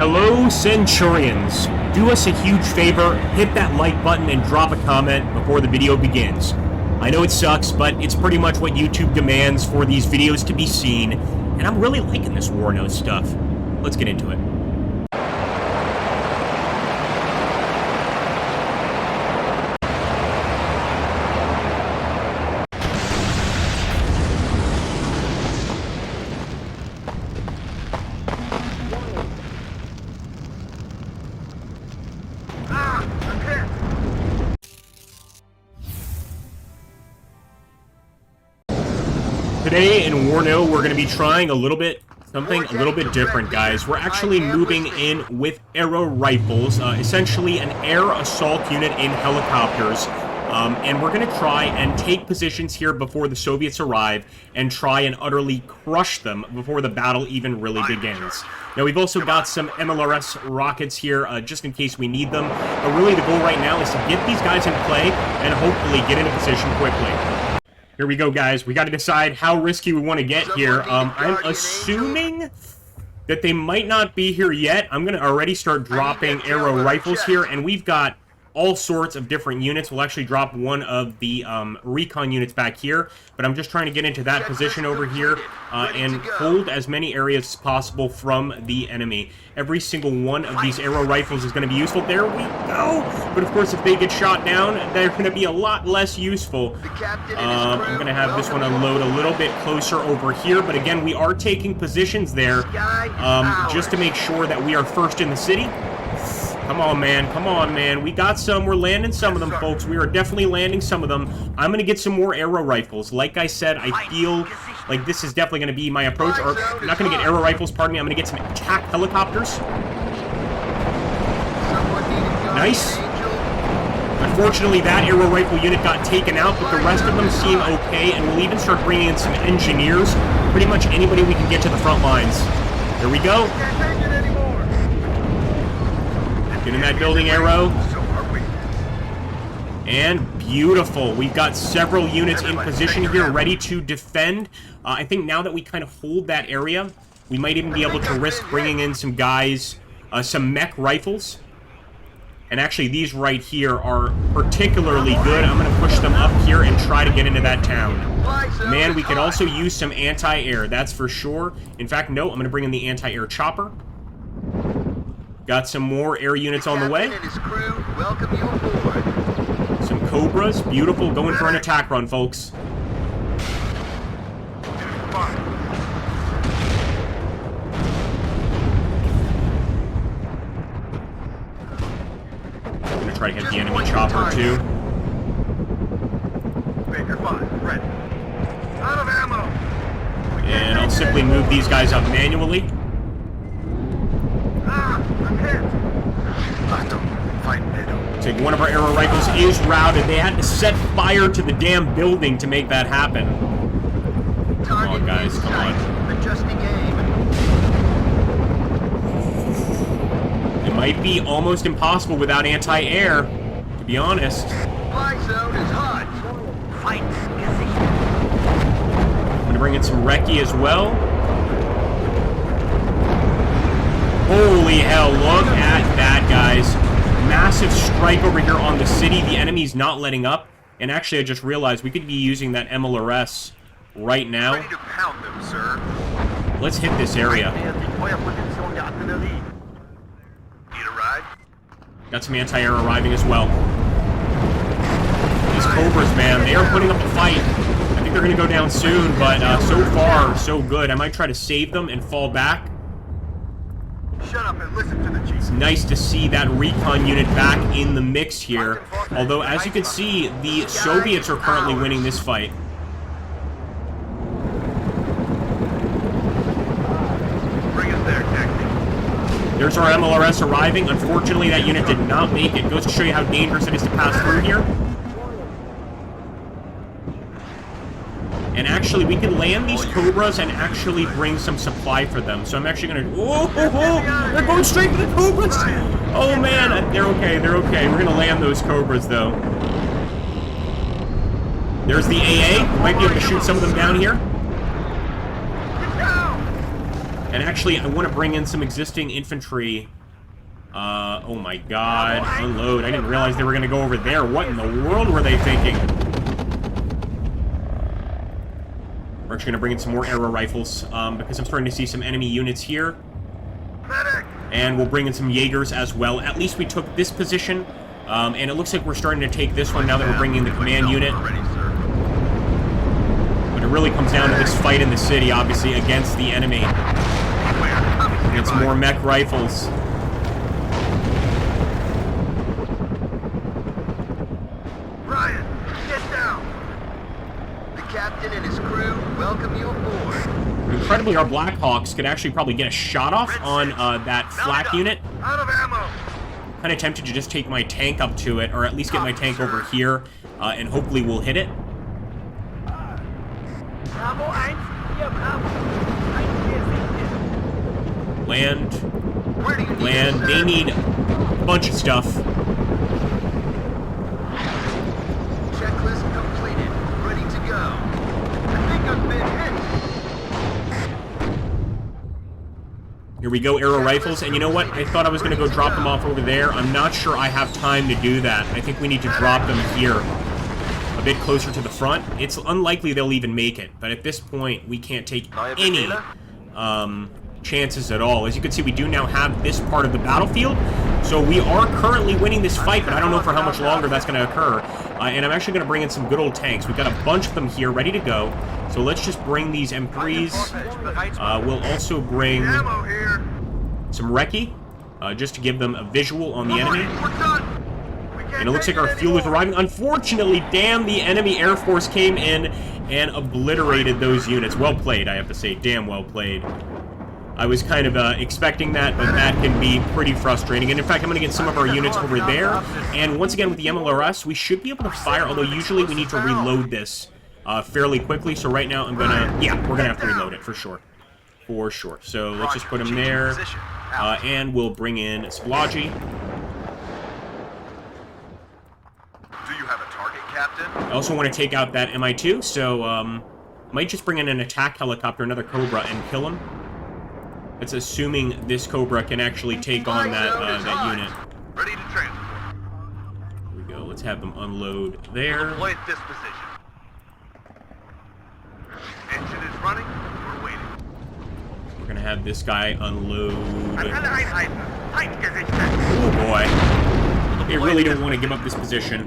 Hello, Centurions. Do us a huge favor, hit that like button and drop a comment before the video begins. I know it sucks, but it's pretty much what YouTube demands for these videos to be seen, and I'm really liking this Warno stuff. Let's get into it. Today in Warno, we're going to be trying something a little bit different, guys. We're actually moving in with aero rifles, essentially an air assault unit in helicopters. And we're going to try and take positions here before the Soviets arrive and try and utterly crush them before the battle even really begins. Now, we've also got some MLRS rockets here just in case we need them. But really, the goal right now is to get these guys in play and hopefully get into position quickly. Here we go, guys. We got to decide how risky we want to get here. I'm assuming that they might not be here yet. I'm going to already start dropping aero rifles here, and we've got all sorts of different units. We'll actually drop one of the recon units back here, but I'm just trying to get into that position over here and hold as many areas as possible from the enemy. Every single one of these aero rifles is going to be useful. There we go! But of course, if they get shot down, they're going to be a lot less useful. I'm going to have this one unload a little bit closer over here, but again, we are taking positions there just to make sure that we are first in the city. Come on, man. Come on, man. We got some. We're landing some of them, folks. We are definitely landing some of them. I'm going to get some more aero rifles. Like I said, I feel like this is definitely going to be my approach. Or, I'm not going to get aero rifles, pardon me. I'm going to get some attack helicopters. Nice. Unfortunately, that aero rifle unit got taken out, but the rest of them seem okay, and we'll even start bringing in some engineers. Pretty much anybody we can get to the front lines. Here we go. Get in that building, arrow. And beautiful. We've got several units in position here, ready to defend. I think now that we kind of hold that area, we might even be able to risk bringing in some guys, some mech rifles. And actually, these right here are particularly good. I'm going to push them up here and try to get into that town. Man, we could also use some anti-air, that's for sure. In fact, no, I'm going to bring in the anti-air chopper. Got some more air units on the way. Some Cobras. Beautiful. Going for an attack run, folks. I'm going to try to hit the enemy chopper, too. And I'll simply move these guys up manually. So one of our aero rifles is routed. They had to set fire to the damn building to make that happen. Come on, guys. Come on. It might be almost impossible without anti-air, to be honest. I'm going to bring in some recce as well. Holy hell, look at that, guys. Massive strike over here on the city. The enemy's not letting up. And actually, I just realized we could be using that MLRS right now. Ready to pound them, sir. Let's hit this area. Need a ride? Got some anti-air arriving as well. These Cobras, man, they are putting up a fight. I think they're going to go down soon, but so far, so good. I might try to save them and fall back. Shut up and listen to the chief. It's nice to see that recon unit back in the mix here. Although, as you can see, the Soviets are currently winning this fight. Bring us there, Captain. There's our MLRS arriving. Unfortunately, that unit did not make it. Goes to show you how dangerous it is to pass through here. And actually, we can land these Cobras and actually bring some supply for them. So I'm actually going to... Whoa, they're going straight to the Cobras! Oh, man, they're okay, they're okay. We're going to land those Cobras, though. There's the AA. Might be able to shoot some of them down here. And actually, I want to bring in some existing infantry. Oh my god. Unload. I didn't realize they were going to go over there. What in the world were they thinking? We're actually going to bring in some more arrow rifles, because I'm starting to see some enemy units here. And we'll bring in some Jaegers as well. At least we took this position. And it looks like we're starting to take this one now that we're bringing in the command unit. But it really comes down to this fight in the city, obviously, against the enemy. Against more mech rifles. Ryan, get down. The captain and his crew welcome you aboard. Incredibly, our Blackhawks could actually probably get a shot off on that flak unit. Out of ammo. Kind of tempted to just take my tank up to it, or at least get my tank over here, and hopefully we'll hit it. Land. Land. They need a bunch of stuff. Checklist completed. Ready to go. I think I've been hit. Here we go, arrow rifles. And you know what? I thought I was going to go drop them off over there. I'm not sure I have time to do that. I think we need to drop them here, a bit closer to the front. It's unlikely they'll even make it, but at this point, we can't take any chances at all. As you can see, we do now have this part of the battlefield, so we are currently winning this fight, but I don't know for how much longer that's going to occur. And I'm actually going to bring in some good old tanks. We've got a bunch of them here ready to go, so let's just bring these M3s. We'll also bring some Recce, just to give them a visual on the enemy. And it looks like our fuel is arriving. Unfortunately, damn, the enemy Air Force came in and obliterated those units. Well played, I have to say. Damn well played. I was kind of expecting that, but that can be pretty frustrating. And in fact, I'm going to get some of our units over there. And once again, with the MLRS, we should be able to fire, although usually we need to reload this fairly quickly. So right now, I'm going to... Yeah, we're going to have to reload it, for sure. For sure. So let's just put them there. And we'll bring in Splodgy. Do you have a target, Captain? I also want to take out that Mi-2, so might just bring in an attack helicopter, another Cobra, and kill him. That's assuming this Cobra can actually take on that unit. Ready to transport. Here we go. Let's have them unload there. Deploy at this position. Engine is running. We're waiting. We're gonna have this guy unload. Oh boy. They really don't want to give up this position.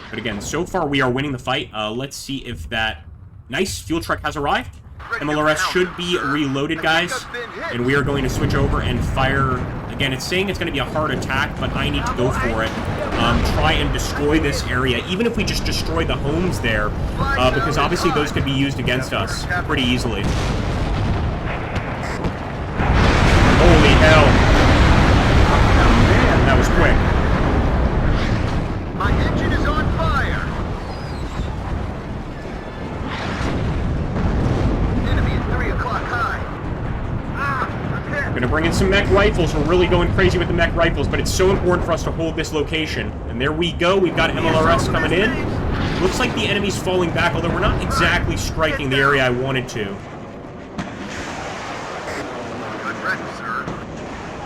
But again, so far we are winning the fight. Let's see if that nice fuel truck has arrived. MLRS should be reloaded, guys. And we are going to switch over and fire. Again, it's saying it's going to be a hard attack, but I need to go for it. Try and destroy this area, even if we just destroy the homes there, because obviously those could be used against us pretty easily. Holy hell. Man, that was quick. My engine is on fire. Enemy at 3 o'clock high. We're gonna bring in some mech rifles. We're really going crazy with the mech rifles, but it's so important for us to hold this location. And there we go. We've got MLRS coming in. Looks like the enemy's falling back, although we're not exactly striking the area I wanted to. Good ready, sir.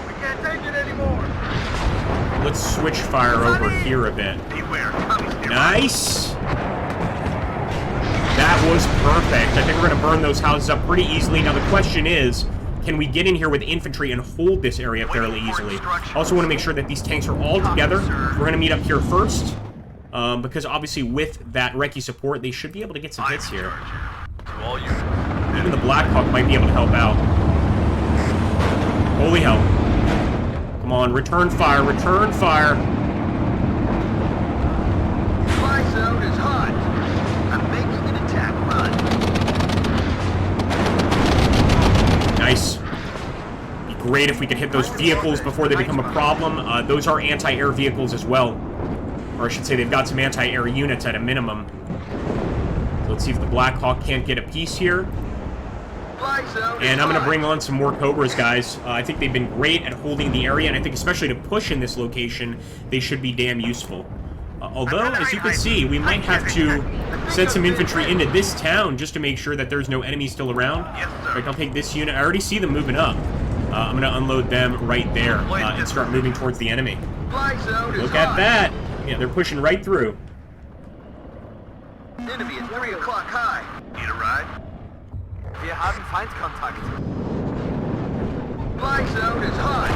We can't take it anymore. Let's switch fire over here a bit. Beware. Nice! That was perfect. I think we're going to burn those houses up pretty easily. Now the question is, can we get in here with infantry and hold this area fairly easily? Also want to make sure that these tanks are all together. We're going to meet up here first, because obviously with that Recce support, they should be able to get some hits here. Even the Blackhawk might be able to help out. Holy hell. Come on, return fire, return fire. Fly zone is hot. I'm making an attack run. Nice. Be great if we could hit those vehicles before they become a problem. Those are anti-air vehicles as well. Or I should say they've got some anti-air units at a minimum. So let's see if the Blackhawk can't get a piece here. And I'm going to bring on some more Cobras, guys. I think they've been great at holding the area, and I think especially to push in this location, they should be damn useful. Although, as you can see, we might have to send some infantry into this town just to make sure that there's no enemies still around. In fact, I'll take this unit. I already see them moving up. I'm going to unload them right there and start moving towards the enemy. Look at that! Yeah, they're pushing right through. Enemy at 3 o'clock high. Need a ride? Wir haben Feindkontakt. Fly zone is hot.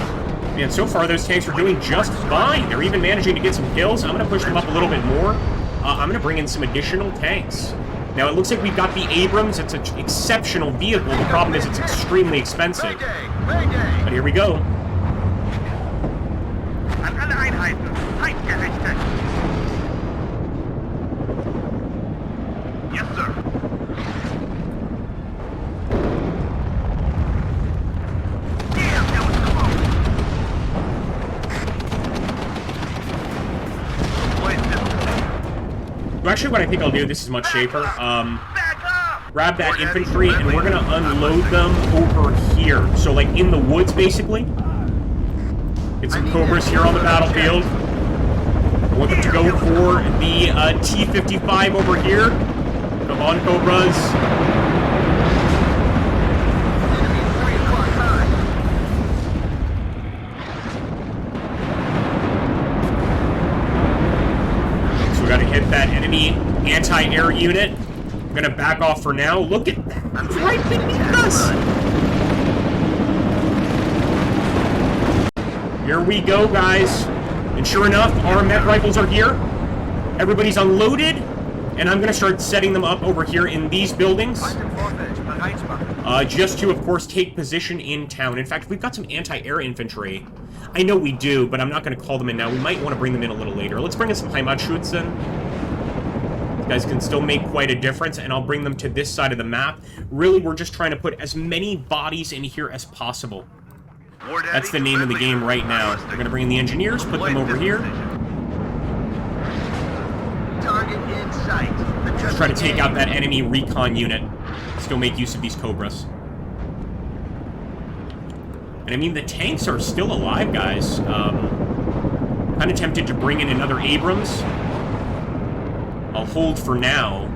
Man, so far those tanks are doing just fine. They're even managing to get some kills. I'm going to push them up a little bit more. I'm going to bring in some additional tanks. Now, it looks like we've got the Abrams. It's an exceptional vehicle. The problem is it's extremely expensive. But here we go. An alle Einheiten. Feindgerichtet. Yes, sir. Damn, that was close. Well, actually, what I think I'll do, this is much safer. Back up! Grab that infantry, and we're going to unload them over here. So, like, in the woods, basically. Get some Cobras here on the battlefield. I want them to go for the T-55 over here. Come on, Cobras. Enemy at 3 o'clock high. So we got to hit that enemy anti-air unit. I'm going to back off for now. Look at that. It's right beneath us. Here we go, guys. And sure enough, our Met rifles are here. Everybody's unloaded. And I'm going to start setting them up over here in these buildings. Just to, of course, take position in town. In fact, we've got some anti-air infantry. I know we do, but I'm not going to call them in now. We might want to bring them in a little later. Let's bring in some Heimatschützen. These guys can still make quite a difference, and I'll bring them to this side of the map. Really, we're just trying to put as many bodies in here as possible. That's the name of the game right now. We're going to bring in the engineers, put them over here. Target in sight. Just try to take out that enemy recon unit. Still make use of these Cobras. And I mean, the tanks are still alive, guys. Kind of tempted to bring in another Abrams. I'll hold for now.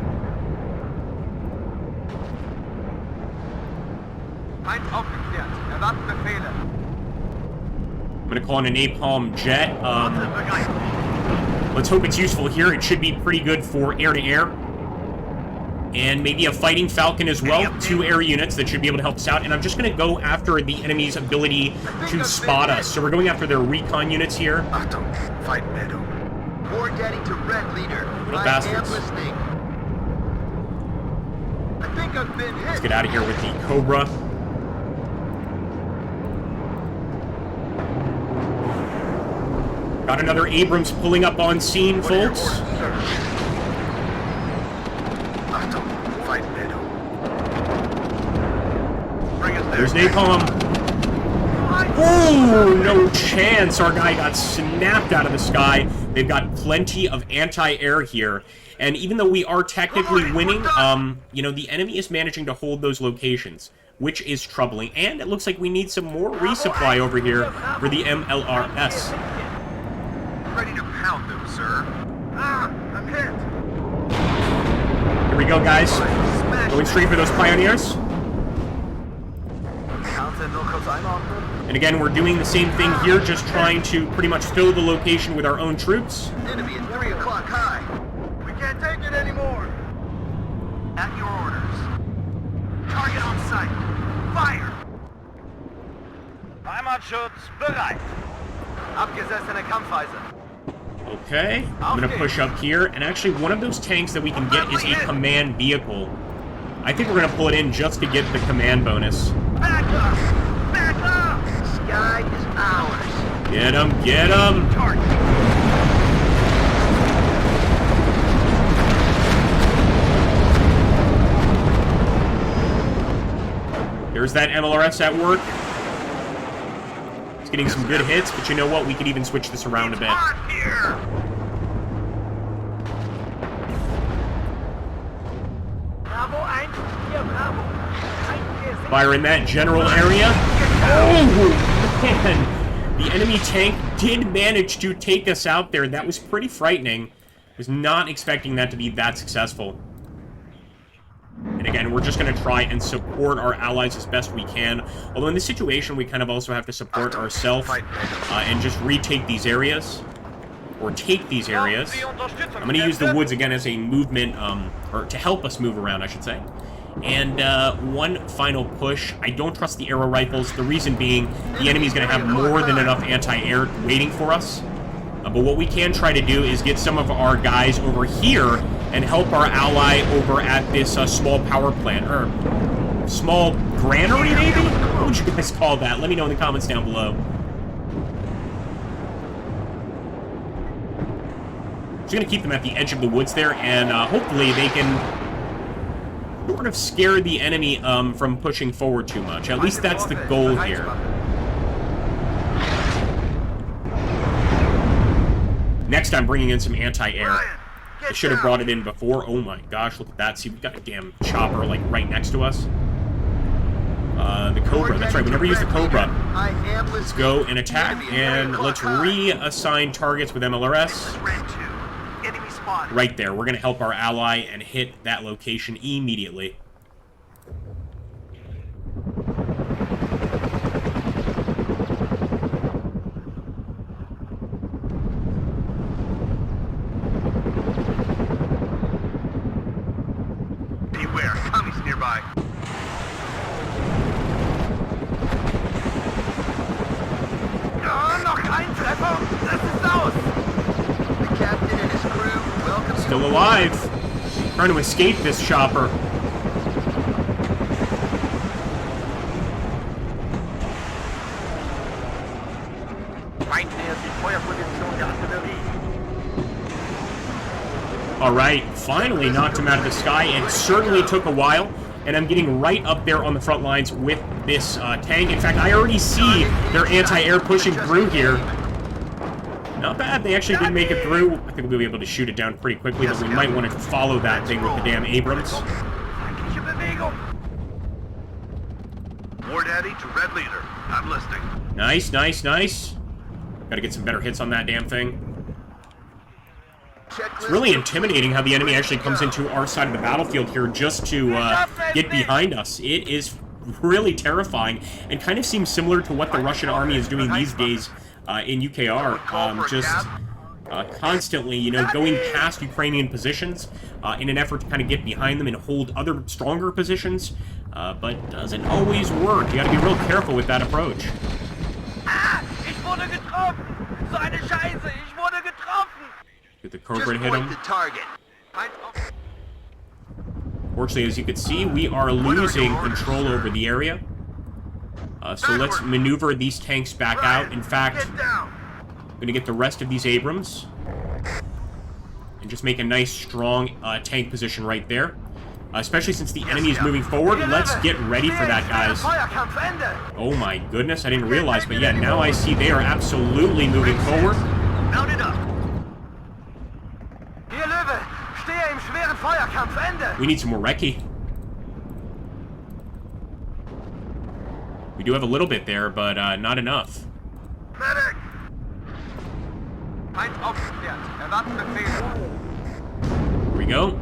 Feind aufgeklärt. Erwarten Befehle. I'm going to call in a napalm jet. Let's hope it's useful here. It should be pretty good for air-to-air. And maybe a fighting Falcon as well. 2 air units that should be able to help us out. And I'm just going to go after the enemy's ability to spot us. So we're going after their recon units here. Achtung, fight Nato. War getting to red leader. Little I bastards. am listening. I think I've been hit. Let's get out of here with the Cobra. Got another Abrams pulling up on scene, folks. Achtung, fight Nato. Bring us there. There's napalm. Oh, no chance. Our guy got snapped out of the sky. They've got plenty of anti-air here. And even though we are technically winning, you know, the enemy is managing to hold those locations, which is troubling. And it looks like we need some more resupply over here for the MLRS. Ready to pound them, sir. Ah, I'm hit. Here we go, guys. Going straight for those pioneers. And again, we're doing the same thing here, just trying to pretty much fill the location with our own troops. Enemy at 3 o'clock high. We can't take it anymore. At your orders. Target on sight. Fire. Heimatschutz bereit. Abgesessene Kampfweise. Okay, I'm going to push up here, and actually one of those tanks that we can get is a command vehicle. I think we're going to pull it in just to get the command bonus. Back up! Back up! The sky is ours. Get him, get him! Target. There's that MLRS at work. It's getting some good hits, but you know what? We could even switch this around a bit. Hot here. Bravo 1, hier Bravo. Fire in that general area. Oh, man. The enemy tank did manage to take us out there. That was pretty frightening. Was not expecting that to be that successful. And again, we're just going to try and support our allies as best we can. Although in this situation, we kind of also have to support ourselves and just retake these areas. Or take these areas. I'm going to use the woods again as a movement, or to help us move around, I should say. And one final push. I don't trust the arrow rifles. The reason being, the enemy's going to have more than enough anti-air waiting for us. But what we can try to do is get some of our guys over here and help our ally over at this small power plant, or small granary, maybe? What would you guys call that? Let me know in the comments down below. Just going to keep them at the edge of the woods there, and hopefully they can sort of scare the enemy from pushing forward too much. At least that's the goal here. Next, I'm bringing in some anti-air. I should have brought it in before. Oh my gosh, look at that. See, we've got a damn chopper, like, right next to us. The Cobra. That's right, we never used the Cobra. Let's go and attack, and let's reassign targets with MLRS. Right there. We're going to help our ally and hit that location immediately. Beware, commies nearby. Ja, noch ein Treffer. Das ist aus. The captain and his crew welcome. Still alive. Trying to escape this chopper. Weit näher die Feuerposition der Artillerie. Alright, finally knocked him out of the sky. It certainly took a while, and I'm getting right up there on the front lines with this tank. In fact, I already see their anti-air pushing through here. Not bad, they actually did make it through. I think we'll be able to shoot it down pretty quickly, but we might want to follow that thing with the damn Abrams. Feindliche Bewegung. War Daddy to Red Leader. I'm listening. Nice, nice, nice. Gotta get some better hits on that damn thing. It's really intimidating how the enemy actually comes into our side of the battlefield here just to get behind us. It is really terrifying and kind of seems similar to what the Russian army is doing these days in UKR. Just constantly, you know, going past Ukrainian positions in an effort to kind of get behind them and hold other stronger positions, but doesn't always work. You gotta be real careful with that approach. Ah, ich wurde getroffen. So eine Scheiße, ich wurde getroffen. Get the Cobra hit him. Fortunately, as you can see, we are losing control over the area. So let's maneuver these tanks back out. In fact, I'm going to get the rest of these Abrams. And just make a nice, strong tank position right there. Especially since the enemy is moving forward. Let's get ready for that, guys. Oh my goodness, I didn't realize. But yeah, now I see they are absolutely moving forward. Mount it up. Hier, Löwe, stehe im schweren Feuerkampf, Ende. We need some more Recce. We do have a little bit there, but not enough. Medic. Feind aufgeklärt. Erwarten Befehle. Here we go.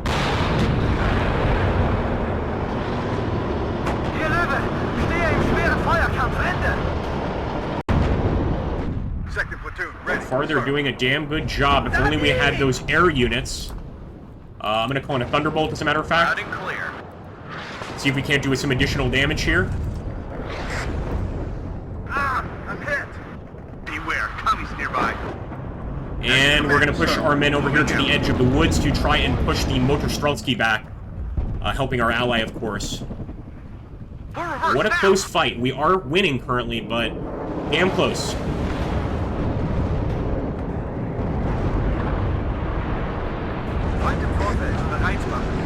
Hier, Löwe, stehe im schweren Feuerkampf, Ende. Second platoon, ready. So far, they're doing a damn good job. If only we had those air units. I'm going to call in a Thunderbolt, as a matter of Loud fact. and clear. See if we can't do some additional damage here. Ah, I'm hit. Beware, commies nearby. And we're going to push our men over here to the edge of the woods to try and push the Motorstrelsky back. Helping our ally, of course. What a close fight. We are winning currently, but damn close. Feind im Vorfeld, bereit machen.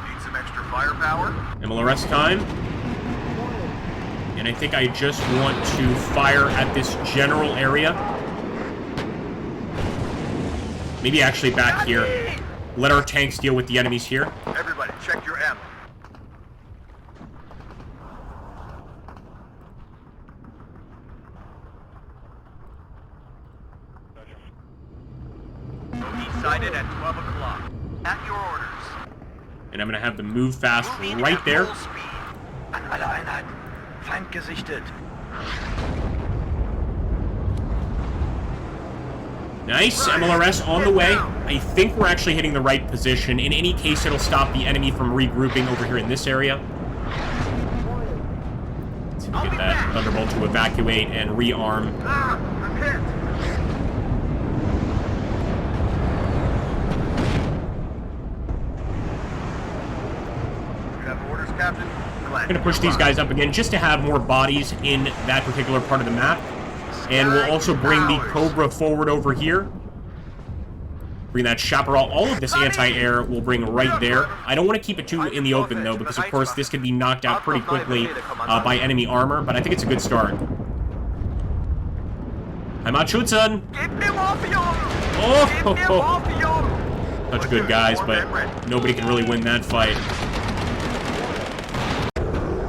Need some extra firepower? MLRS time. And I think I just want to fire at this general area. Maybe actually back here. Let our tanks deal with the enemies here. Everybody, check your M. sighted at 12 o'clock. At your orders. And I'm going to have them move fast Moving right at there. full speed. An alle Einheiten. Feind gesichtet. Nice, MLRS on the way. I think we're actually hitting the right position. In any case, it'll stop the enemy from regrouping over here in this area. Let's see if we get that Thunderbolt to evacuate and rearm. I'm hit. You have orders, Captain? I'm going to push these guys up again just to have more bodies in that particular part of the map. And we'll also bring the Cobra forward over here. Bring that Chaparral. All of this anti-air we'll bring right there. I don't want to keep it too in the open, though, because, of course, this could be knocked out pretty quickly by enemy armor. But I think it's a good start. Heimatschützen! Oh! Such good guys, but nobody can really win that fight.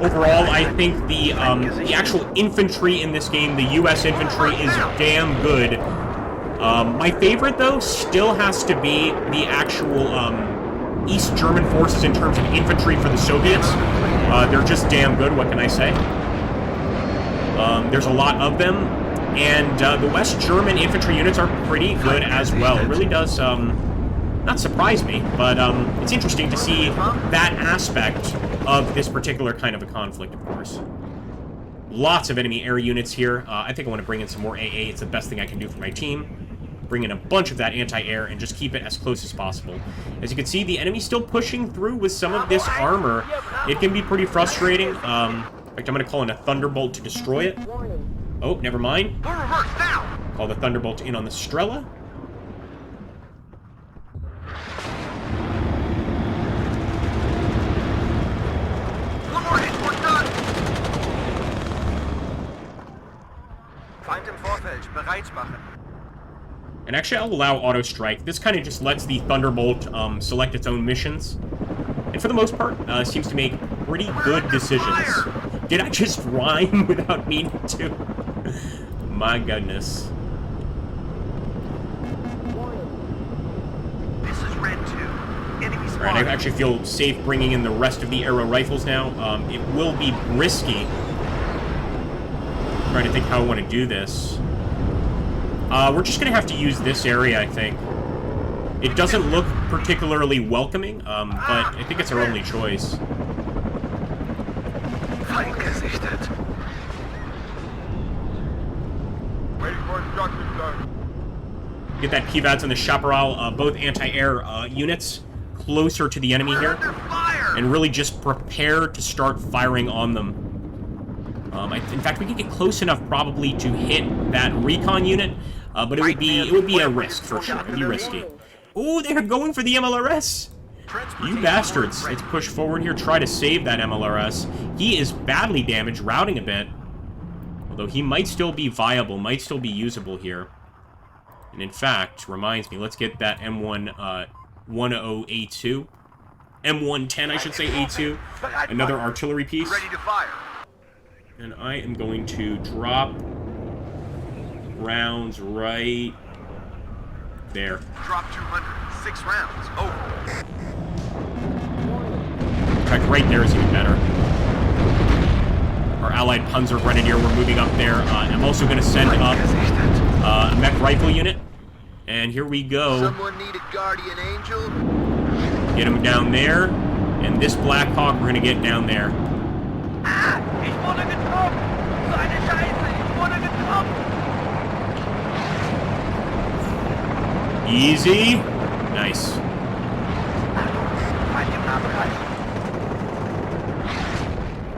Overall, I think the actual infantry in this game, the U.S. infantry, is damn good. My favorite, though, still has to be the actual East German forces in terms of infantry for the Soviets. They're just damn good, what can I say? There's a lot of them, and the West German infantry units are pretty good as well. It really does not surprise me, but it's interesting to see that aspect of this particular kind of a conflict, of course. Lots of enemy air units here. I think I want to bring in some more AA. It's the best thing I can do for my team. Bring in a bunch of that anti-air and just keep it as close as possible. As you can see, the enemy's still pushing through with some of this armor. It can be pretty frustrating. In fact, I'm going to call in a Thunderbolt to destroy it. Oh, never mind. Call the Thunderbolt in on the Strela. And actually, I'll allow auto strike. This kind of just lets the Thunderbolt select its own missions. And for the most part, seems to make pretty good decisions. Did I just rhyme without meaning to? My goodness. This is Red 2. Enemy spotted. Alright, I actually feel safe bringing in the rest of the aero rifles now. It will be risky. I'm trying to think how I want to do this. We're just going to have to use this area, I think. It doesn't look particularly welcoming, but I think it's our only choice. Get that PVADs on the Chaparral, both anti-air units, closer to the enemy here. And really just prepare to start firing on them. In fact, we could get close enough probably to hit that recon unit, but it would be a risk for sure. It'd be risky. Oh, they're going for the MLRS! You bastards! Let's push forward here, try to save that MLRS. He is badly damaged, routing a bit. Although he might still be viable, might still be usable here. And in fact, reminds me, let's get that M110A2. M110, I should say, A2. Another artillery piece. Ready to fire. And I am going to drop rounds right there. Drop 200. 6 rounds. Over. In fact, right there is even better. Our allied Panzer Grenadier, we're moving up there. I'm also going to send up a mech rifle unit. And here we go. Someone need a guardian angel? Get him down there. And this Black Hawk, we're going to get down there. Ah, ich wurde getroffen! So eine Scheiße, ich wurde getroffen! Easy. Nice.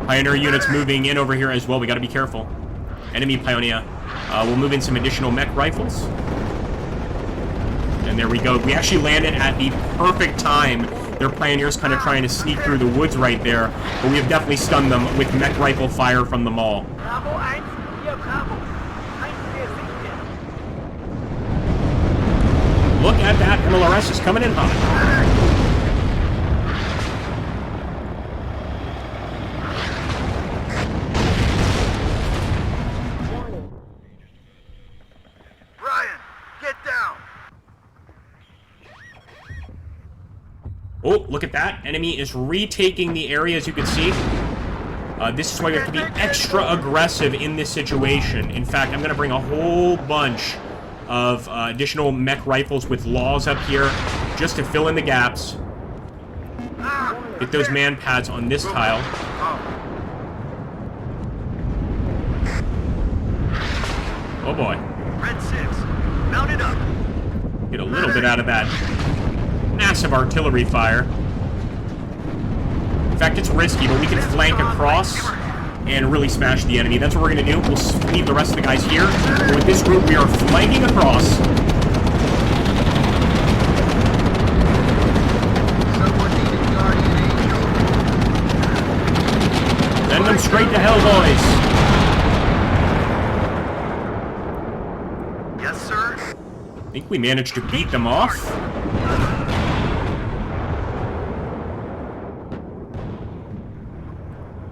Pioneer units moving in over here as well. We got to be careful. Enemy Pioneer. We'll move in some additional mech rifles. And there we go. We actually landed at the perfect time. Their Pioneers kind of trying to sneak through the woods right there. But we have definitely stunned them with mech rifle fire from the mall. Bravo 1, hier Bravo. 1 sichtet. Look at that. MLRS is coming in hot. Oh, look at that. Enemy is retaking the area, as you can see. This is why we have to be extra aggressive in this situation. In fact, I'm going to bring a whole bunch of additional mech rifles with laws up here just to fill in the gaps. Get those man pads on this tile. Oh boy. Red 6, mount it up. Get a little bit out of that massive artillery fire. In fact, it's risky, but we can flank across and really smash the enemy. That's what we're going to do. We'll leave the rest of the guys here. But with this group, we are flanking across. Send them straight to hell, boys. Yes, sir. I think we managed to beat them off.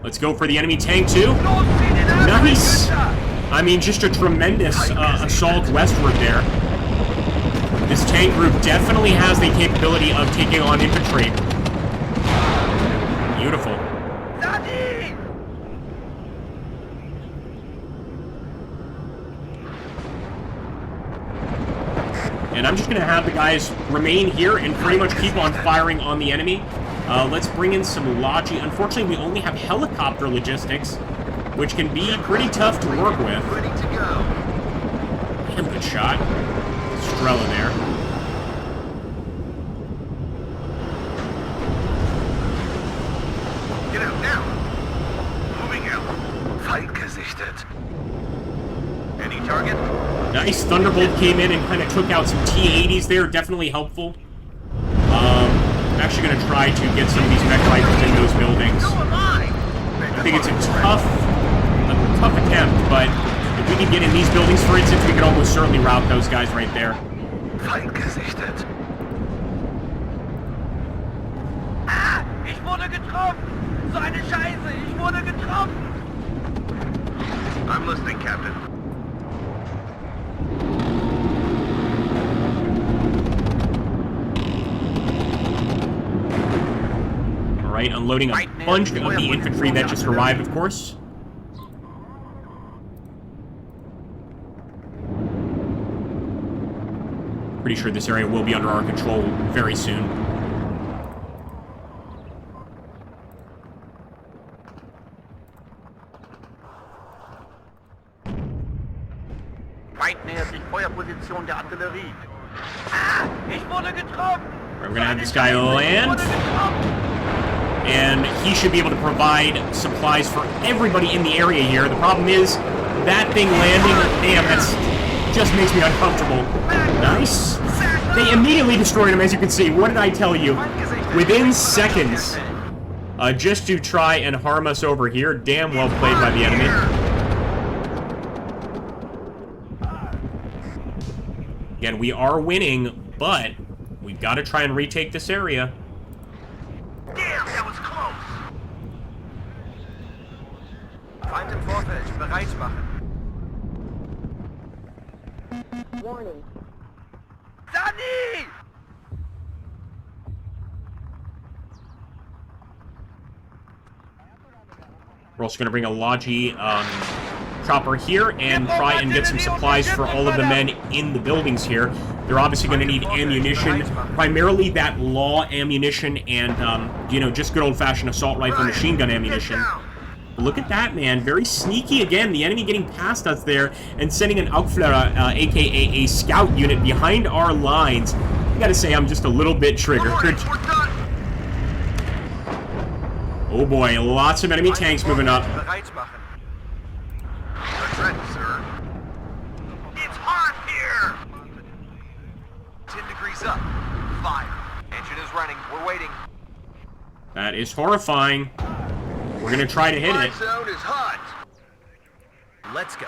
Let's go for the enemy tank, too. Nice! I mean, just a tremendous assault westward there. This tank group definitely has the capability of taking on infantry. Beautiful. And I'm just going to have the guys remain here and pretty much keep on firing on the enemy. Let's bring in some logi. Unfortunately, we only have helicopter logistics, which can be pretty tough to work with. Ready to go. Damn good shot. Strela there. Get out now. Moving out. Fight gesichtet. Any target? Nice. Thunderbolt came in and kind of took out some T-80s there. Definitely helpful. I'm actually going to try to get some of these mech rifles in those buildings. I think it's a tough attempt, but if we can get in these buildings, for instance, we could almost certainly rout those guys right there. Feind gesichtet. Ah, ich wurde getroffen! So eine Scheiße, ich wurde getroffen! I'm listening, Captain. Alright, unloading a bunch of the infantry that just arrived, of course. Pretty sure this area will be under our control very soon. Weit nähert sich Feuerposition der Artillerie. Ah, ich wurde getroffen! We're gonna have this guy land. And he should be able to provide supplies for everybody in the area here. The problem is, that thing landing, damn, that's just makes me uncomfortable. Nice. They immediately destroyed him, as you can see. What did I tell you? Within seconds. Just to try and harm us over here. Damn well played by the enemy. Again, we are winning, but we've got to try and retake this area. Damn, that was close. Feind im Vorfeld, bereit machen. Warning. Danny! We're also going to bring a Logi chopper here and try and get some supplies for all of the men in the buildings here. They're obviously going to need ammunition, primarily that law ammunition and, you know, just good old-fashioned assault rifle machine gun ammunition. But look at that, man. Very sneaky again. The enemy getting past us there and sending an Aufklärer, a.k.a. a scout unit behind our lines. I gotta say, I'm just a little bit triggered. Oh boy, lots of enemy tanks moving up. That's right, sir. It's hot here! 10 degrees up. Fire. Engine is running. We're waiting. That is horrifying. We're gonna try to hit it. Zone is hot. Let's go.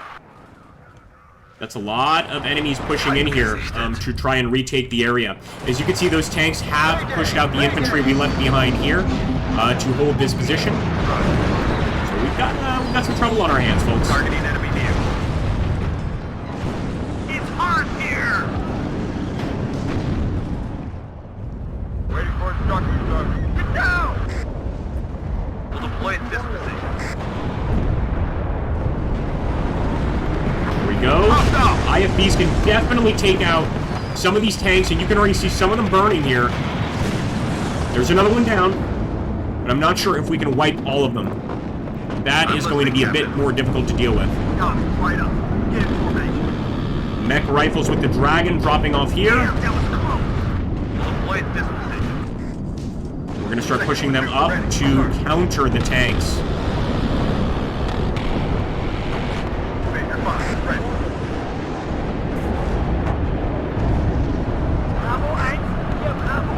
That's a lot of enemies pushing in here to try and retake the area. As you can see, those tanks have pushed out the infantry we left behind here to hold this position. So we've got some trouble on our hands, folks. Targeting enemy near. It's hot here. Waiting for instructions, These can definitely take out some of these tanks, and you can already see some of them burning here. There's another one down, but I'm not sure if we can wipe all of them. That is going to be a bit more difficult to deal with. Right up. Get in formation. Mech rifles with the Dragon dropping off here. Damn, that was close. We'll avoid this position. We're going to start pushing them up to counter the tanks. Major fire, ready. Bravo 1, hier Bravo.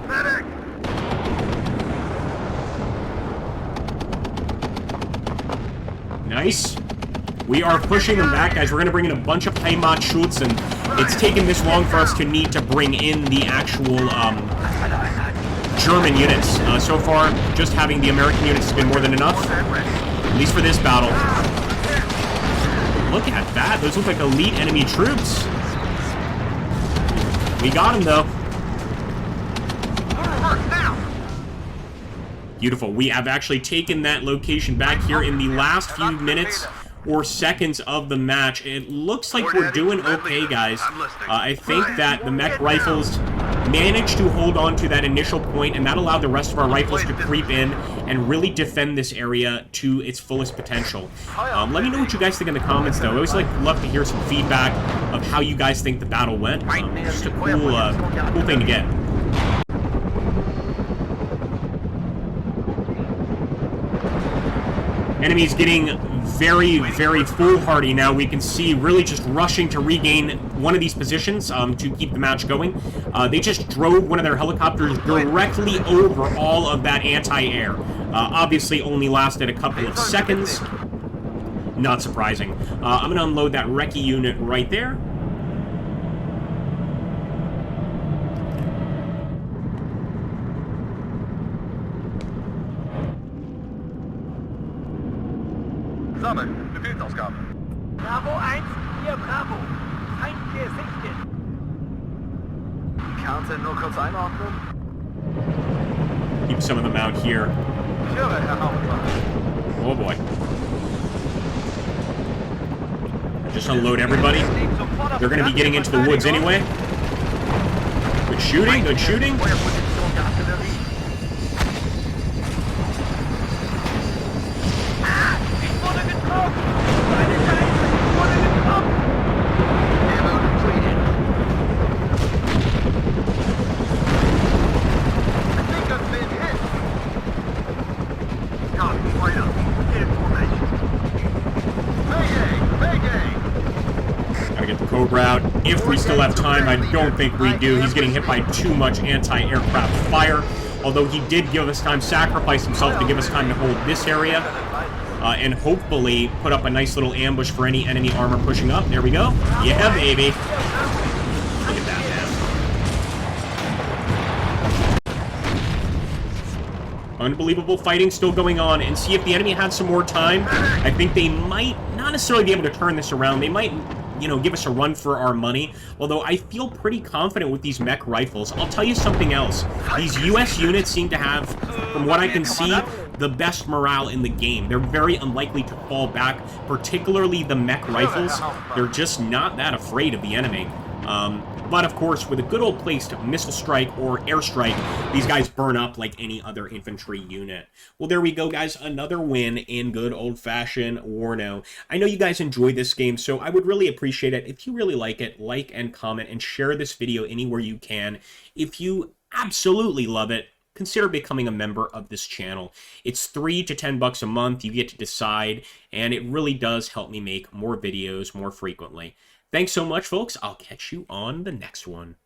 Medic! Nice. We are pushing them back, guys. We're going to bring in a bunch of Heimatschutz, and it's taken this long for us to need to bring in the actual German units. So far, just having the American units has been more than enough, at least for this battle. Look at that. Those look like elite enemy troops. We got them, though. Beautiful. We have actually taken that location back here in the last few minutes or seconds of the match. It looks like we're doing okay, guys. I think that the mech rifles managed to hold on to that initial point, and that allowed the rest of our rifles to creep in and really defend this area to its fullest potential. Let me know what you guys think in the comments, though. I always love to hear some feedback of how you guys think the battle went. Just a cool thing to get. Enemies getting very, very foolhardy now. We can see really just rushing to regain one of these positions to keep the match going. They just drove one of their helicopters directly over all of that anti-air. Obviously only lasted a couple of seconds. Not surprising. I'm going to unload that recce unit right there. Sammeln, Befehlsausgabe. Bravo 1, hier Bravo. Feind gesichtet. Die Karte nur kurz einordnen. Keep some of them out here. Ich höre, Herr Hauptmann. Oh boy. Just unload everybody. They're going to be getting into the woods anyway. Good shooting, good shooting. Feuerposition der Artillerie. Ich wurde getroffen! Meine Scheiße, ich wurde getroffen! Ammo depleted. I think I've been hit. Copy, right up. Get in formation. Mayday! Mayday! Gotta get the Cobra out. If we still have time, I don't think we do. He's getting hit by too much anti-aircraft fire. Although he did give us time, sacrifice himself to give us time to hold this area. And hopefully put up a nice little ambush for any enemy armor pushing up. There we go. Yeah, baby. Look at that, man. Unbelievable fighting still going on. And see, if the enemy had some more time, I think they might not necessarily be able to turn this around. They might, you know, give us a run for our money. Although I feel pretty confident with these mech rifles. I'll tell you something else. These US units seem to have, from what I can see, the best morale in the game. They're very unlikely to fall back, particularly the mech rifles. They're just not that afraid of the enemy. But of course, with a good old placed missile strike or airstrike, these guys burn up like any other infantry unit. Well, there we go, guys. Another win in good old-fashioned Warno. I know you guys enjoyed this game, so I would really appreciate it if you really like it, like and comment and share this video anywhere you can. If you absolutely love it, consider becoming a member of this channel. It's $3 to $10 a month. You get to decide, and it really does help me make more videos more frequently. Thanks so much, folks. I'll catch you on the next one.